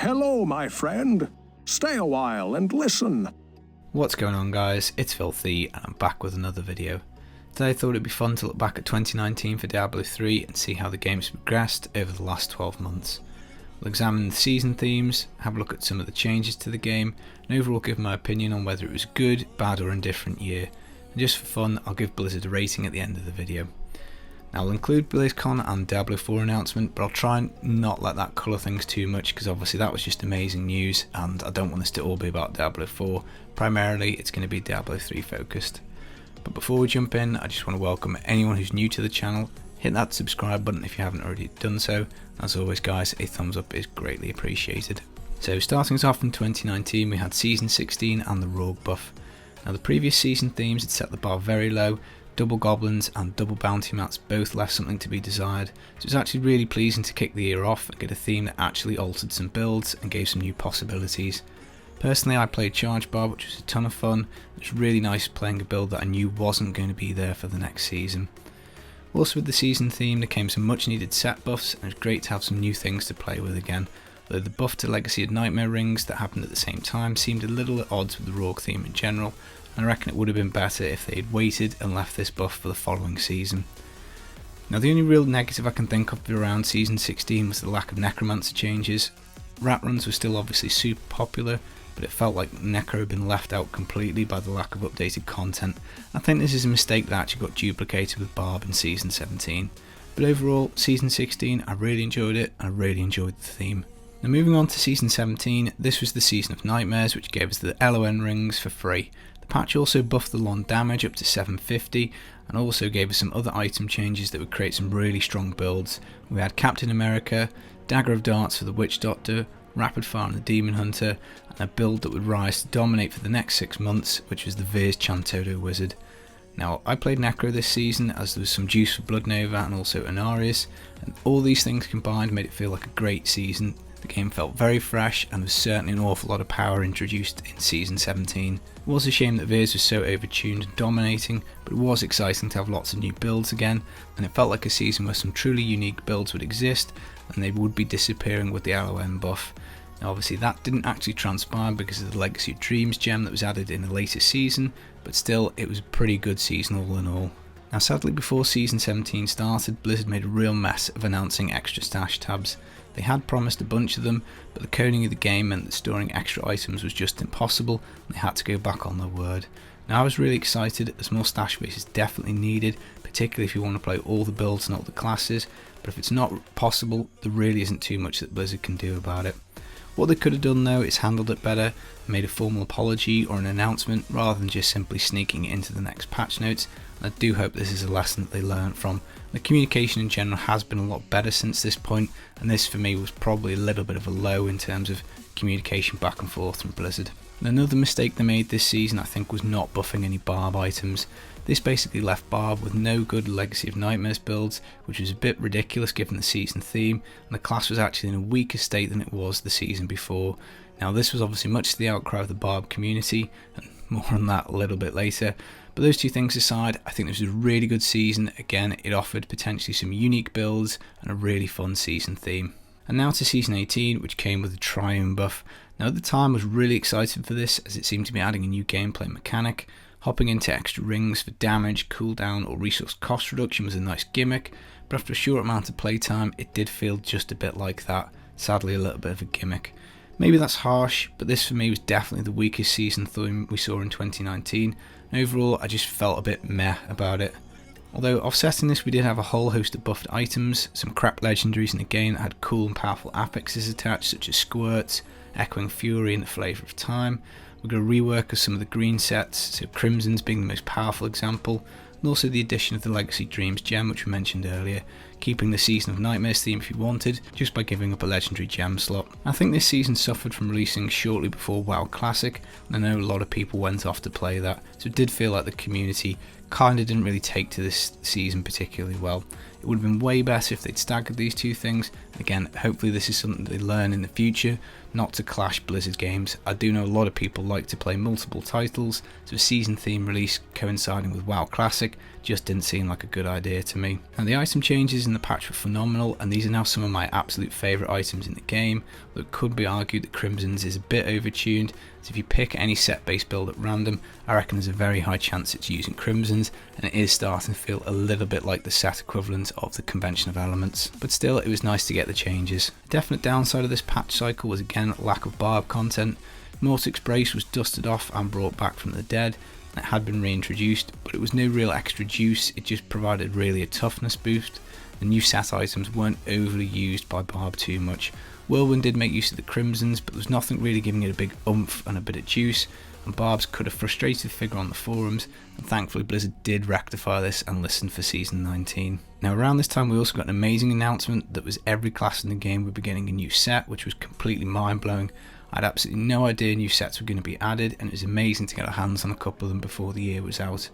Hello, my friend. Stay a while and listen. What's going on, guys? It's Filthy and I'm back with another video. Today I thought it'd be fun to look back at 2019 for Diablo 3 and see how the game's progressed over the last 12 months. We'll examine the season themes, have a look at some of the changes to the game, and overall give my opinion on whether it was a good, bad or indifferent year. And just for fun, I'll give Blizzard a rating at the end of the video. Now I'll include Blizzcon and Diablo 4 announcement, but I'll try and not let that colour things too much because obviously that was just amazing news and I don't want this to all be about Diablo 4. Primarily it's going to be Diablo 3 focused. But before we jump in, I just want to welcome anyone who's new to the channel. Hit that subscribe button if you haven't already done so. As always guys, a thumbs up is greatly appreciated. So starting us off in 2019 we had Season 16 and the Rogue buff. Now the previous season themes had set the bar very low. Double goblins and double bounty mats both left something to be desired, so it was actually really pleasing to kick the year off and get a theme that actually altered some builds and gave some new possibilities. Personally I played Charge Bar, which was a ton of fun. It was really nice playing a build that I knew wasn't going to be there for the next season. Also with the season theme there came some much needed set buffs and it was great to have some new things to play with again, though the buff to Legacy of Nightmare rings that happened at the same time seemed a little at odds with the Rogue theme in general. I reckon it would have been better if they had waited and left this buff for the following season. Now the only real negative I can think of around Season 16 was the lack of Necromancer changes. Rat runs were still obviously super popular, but it felt like Necro had been left out completely by the lack of updated content. I think this is a mistake that actually got duplicated with Barb in Season 17. But overall, Season 16 I really enjoyed it and I really enjoyed the theme. Now moving on to Season 17, this was the Season of Nightmares which gave us the LON rings for free. The patch also buffed the long damage up to 750 and also gave us some other item changes that would create some really strong builds. We had Captain America, Dagger of Darts for the Witch Doctor, Rapid Fire on the Demon Hunter, and a build that would rise to dominate for the next 6 months, which was the Veers Chantodo Wizard. Now I played Necro this season as there was some juice for Blood Nova and also Anarius, and all these things combined made it feel like a great season. The game felt very fresh and there was certainly an awful lot of power introduced in Season 17. It was a shame that Veers was so overtuned and dominating, but it was exciting to have lots of new builds again, and it felt like a season where some truly unique builds would exist and they would be disappearing with the LOM buff. Now obviously that didn't actually transpire because of the Legacy of Dreams gem that was added in the later season, but still it was a pretty good season all in all. Now sadly before Season 17 started, Blizzard made a real mess of announcing extra stash tabs. They had promised a bunch of them, but the coding of the game meant that storing extra items was just impossible and they had to go back on their word. Now I was really excited as more stash space is definitely needed, particularly if you want to play all the builds and all the classes, but if it's not possible there really isn't too much that Blizzard can do about it. What they could have done though is handled it better, made a formal apology or an announcement rather than just simply sneaking it into the next patch notes. I do hope this is a lesson that they learned from. The communication in general has been a lot better since this point, and this for me was probably a little bit of a low in terms of communication back and forth from Blizzard. And another mistake they made this season I think was not buffing any Barb items. This basically left Barb with no good Legacy of Nightmares builds, which was a bit ridiculous given the season theme, and the class was actually in a weaker state than it was the season before. Now this was obviously much to the outcry of the Barb community, and more on that a little bit later. But those two things aside, I think this was a really good season. Again, it offered potentially some unique builds and a really fun season theme. And now to Season 18, which came with the Triune buff. Now at the time I was really excited for this as it seemed to be adding a new gameplay mechanic. Hopping into extra rings for damage, cooldown or resource cost reduction was a nice gimmick, but after a short amount of playtime it did feel just a bit like that. Sadly a little bit of a gimmick. Maybe that's harsh, but this for me was definitely the weakest season theme we saw in 2019. And overall I just felt a bit meh about it. Although offsetting this we did have a whole host of buffed items, some crap legendaries in the game that had cool and powerful affixes attached such as Squirts, Echoing Fury and the Flavour of Time. We're going to rework of some of the green sets, so Crimson's being the most powerful example, and also the addition of the Legacy Dreams gem which we mentioned earlier, keeping the Season of Nightmares theme if you wanted, just by giving up a legendary gem slot. I think this season suffered from releasing shortly before WoW Classic, and I know a lot of people went off to play that, so it did feel like the community kinda didn't really take to this season particularly well. It would have been way better if they'd staggered these two things. Again, hopefully this is something they learn in the future, not to clash Blizzard games. I do know a lot of people like to play multiple titles, so a season theme release coinciding with WoW Classic just didn't seem like a good idea to me. Now the item changes in the patch were phenomenal, and these are now some of my absolute favourite items in the game. Though it could be argued that Crimson's is a bit overtuned, so if you pick any set based build at random, I reckon there's a very high chance it's using Crimson's, and it is starting to feel a little bit like the set equivalent of the Convention of Elements. But still, it was nice to get the changes. A definite downside of this patch cycle was again lack of barb content. Mortix Brace was dusted off and brought back from the dead. It had been reintroduced, but it was no real extra juice, it just provided really a toughness boost. The new set items weren't overly used by Barb too much. Whirlwind did make use of the Crimsons, but there was nothing really giving it a big oomph and a bit of juice, and Barb's could have frustrated the figure on the forums, and thankfully Blizzard did rectify this and listen for Season 19. Now around this time we also got an amazing announcement that was every class in the game would be getting a new set, which was completely mind blowing. I had absolutely no idea new sets were going to be added, and it was amazing to get our hands on a couple of them before the year was out.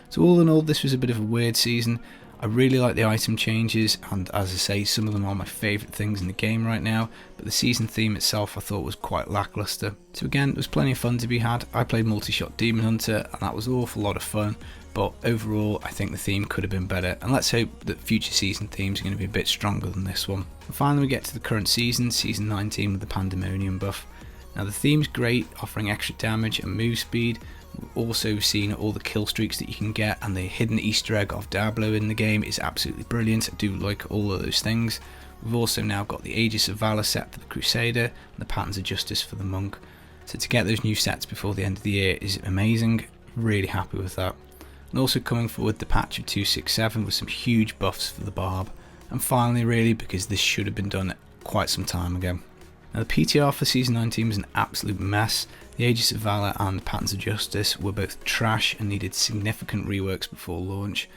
So all in all, this was a bit of a weird season. I really like the item changes, and as I say, some of them are my favourite things in the game right now, but the season theme itself I thought was quite lacklustre. So again, there was plenty of fun to be had. I played multi-shot Demon Hunter, and that was an awful lot of fun, but overall I think the theme could have been better, and let's hope that future season themes are going to be a bit stronger than this one. And finally we get to the current season, Season 19 with the Pandemonium buff. Now the theme's great, offering extra damage and move speed. We've also seen all the kill streaks that you can get, and the hidden Easter egg of Diablo in the game is absolutely brilliant. I do like all of those things. We've also now got the Aegis of Valor set for the Crusader and the Patterns of Justice for the Monk. So to get those new sets before the end of the year is amazing. Really happy with that. And also coming forward the patch of 267 with some huge buffs for the Barb. And finally, really, because this should have been done quite some time ago. Now the PTR for Season 19 was an absolute mess. The Aegis of Valor and the Patterns of Justice were both trash and needed significant reworks before launch.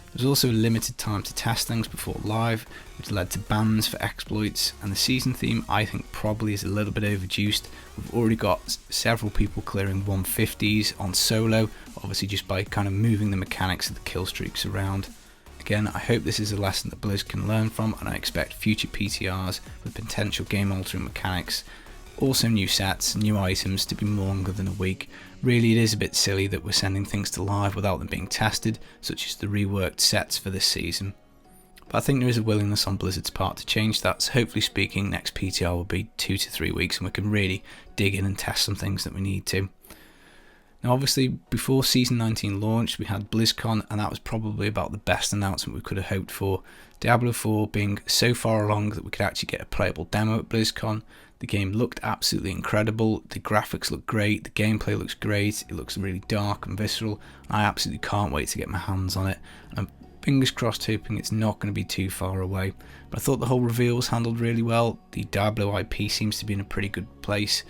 There was also a limited time to test things before live, which led to bans for exploits, and the season theme I think probably is a little bit overjuiced. We've already got several people clearing 150s on solo, obviously just by kind of moving the mechanics of the kill streaks around. Again, I hope this is a lesson that Blizz can learn from, and I expect future PTRs with potential game altering mechanics, also new sets, new items to be longer than a week. Really, it is a bit silly that we're sending things to live without them being tested, such as the reworked sets for this season. But I think there is a willingness on Blizzard's part to change that, so hopefully speaking, next PTR will be 2 to 3 weeks and we can really dig in and test some things that we need to. Now obviously before Season 19 launched we had Blizzcon, and that was probably about the best announcement we could have hoped for. Diablo 4 being so far along that we could actually get a playable demo at Blizzcon. The game looked absolutely incredible, the graphics look great, the gameplay looks great, it looks really dark and visceral. I absolutely can't wait to get my hands on it. I'm fingers crossed hoping it's not going to be too far away. But I thought the whole reveal was handled really well. The Diablo IP seems to be in a pretty good place.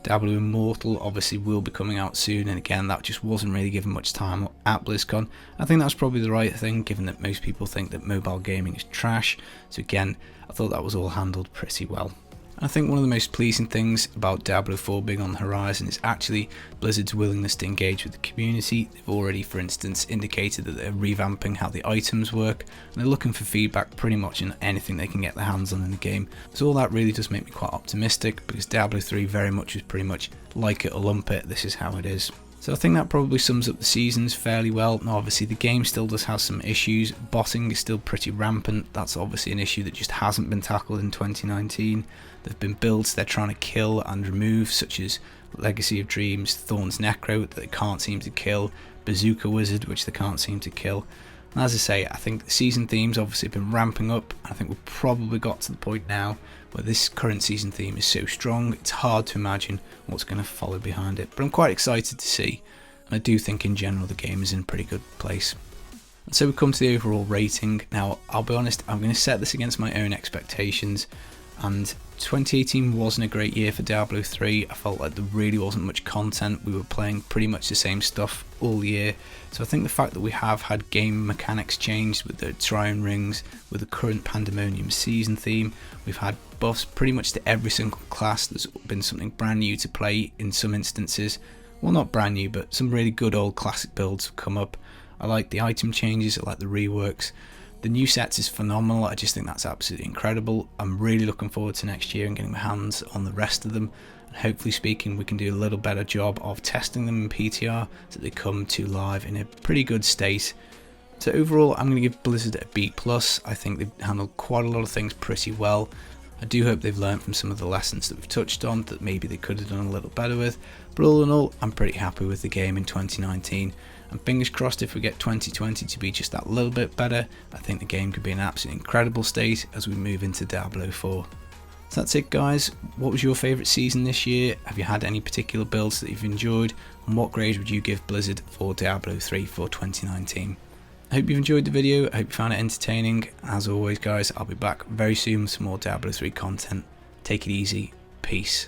Diablo Immortal obviously will be coming out soon, and again that just wasn't really given much time at BlizzCon. I think that's probably the right thing given that most people think that mobile gaming is trash, so again I thought that was all handled pretty well. I think one of the most pleasing things about Diablo 4 being on the horizon is actually Blizzard's willingness to engage with the community. They've already, for instance, indicated that they're revamping how the items work, and they're looking for feedback pretty much in anything they can get their hands on in the game. So all that really does make me quite optimistic, because Diablo 3 very much is pretty much like it or lump it, this is how it is. So I think that probably sums up the seasons fairly well. Now obviously the game still does have some issues, botting is still pretty rampant, that's obviously an issue that just hasn't been tackled in 2019. There have been builds they're trying to kill and remove, such as Legacy of Dreams, Thorn's Necro that they can't seem to kill, Bazooka Wizard which they can't seem to kill. And as I say, I think the season themes obviously have been ramping up, and I think we've probably got to the point now where this current season theme is so strong it's hard to imagine what's going to follow behind it. But I'm quite excited to see, and I do think in general the game is in a pretty good place. And so we come to the overall rating. Now I'll be honest, I'm going to set this against my own expectations, and 2018 wasn't a great year for Diablo 3. I felt like there really wasn't much content, we were playing pretty much the same stuff all year. So I think the fact that we have had game mechanics changed with the Triune Rings, with the current Pandemonium season theme, we've had buffs pretty much to every single class, there's been something brand new to play in some instances. Well, not brand new, but some really good old classic builds have come up. I like the item changes, I like the reworks. The new sets is phenomenal. I just think that's absolutely incredible. I'm really looking forward to next year and getting my hands on the rest of them. And hopefully speaking, we can do a little better job of testing them in PTR so they come to live in a pretty good state. So overall, I'm going to give Blizzard a B+. I think they've handled quite a lot of things pretty well. I do hope they've learned from some of the lessons that we've touched on that maybe they could have done a little better with. But all in all, I'm pretty happy with the game in 2019. And fingers crossed if we get 2020 to be just that little bit better, I think the game could be in an absolutely incredible state as we move into Diablo 4. So that's it guys. What was your favourite season this year? Have you had any particular builds that you've enjoyed? And what grade would you give Blizzard for Diablo 3 for 2019? I hope you've enjoyed the video. I hope you found it entertaining. As always guys, I'll be back very soon with some more Diablo 3 content. Take it easy. Peace.